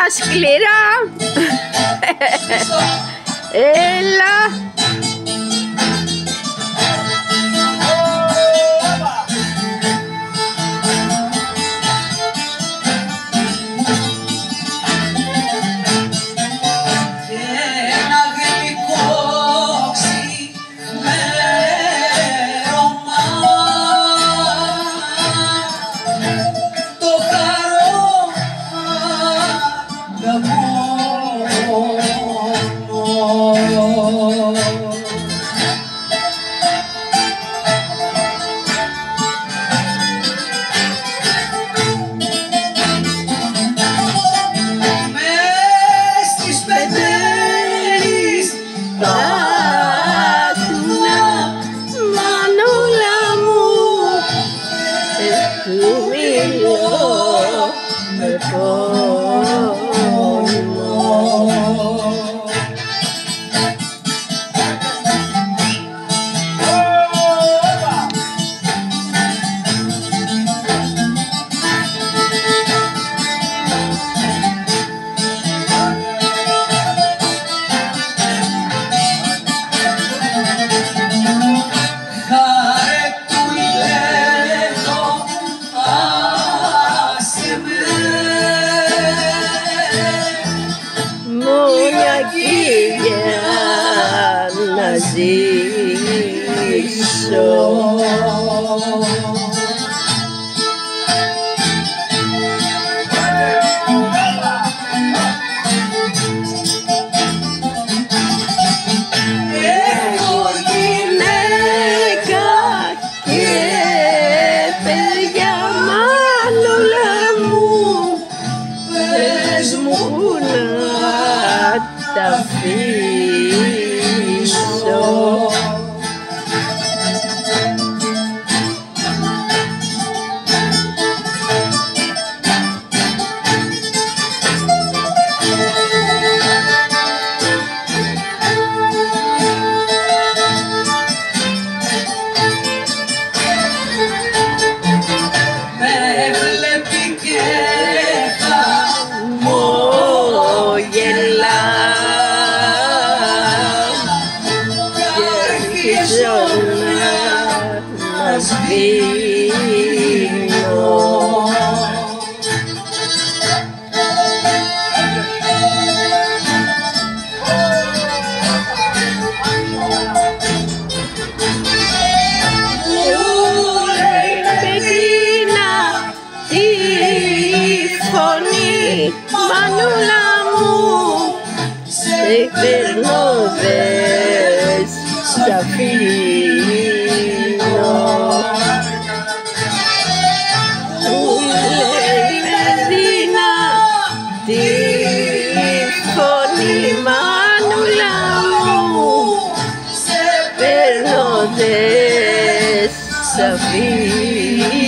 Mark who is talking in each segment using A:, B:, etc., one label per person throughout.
A: σκληρά. Έλα. Μανούλα μου, του μιλώ με πόνο. Για να ζήσω. Έχω γυναίκα και παιδιά, μανούλα μου, πες μου να τα αφήσω. Με βλέπει και θα μογελά και αρχίζω να σβήνω. Μανούλα μου, σε παίρνω δες σ' αφήνω. Μου λέει Μεδίνα τη φωνή, μανούλα μου, σε παίρνω δες σ' αφήνω.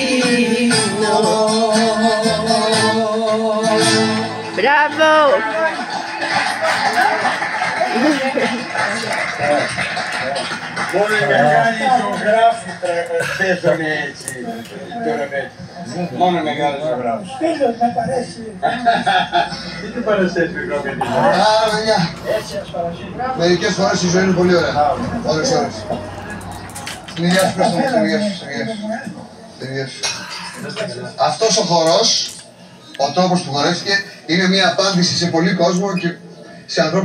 A: Μπράβο!
B: Μόνο οι μεγάλοι ζωγράφοι παίζουν έτσι. Μόνο οι μεγάλοι ζωγράφοι.
C: Φίλος να παρέσει.
B: Τι του παρασές μικρό παιδί.
C: Έτσι ας παρασύρει.
D: Μερικές φορές η ζωή είναι πολύ ωραία. Όλες τις ώρες. Στην υγεία σου, πες το μου, στην υγεία σου, στην υγεία σου. Αυτός ο χορός, ο τρόπος που χορεύτηκε, είναι μια απάντηση σε πολύ κόσμο και σε ανθρώπους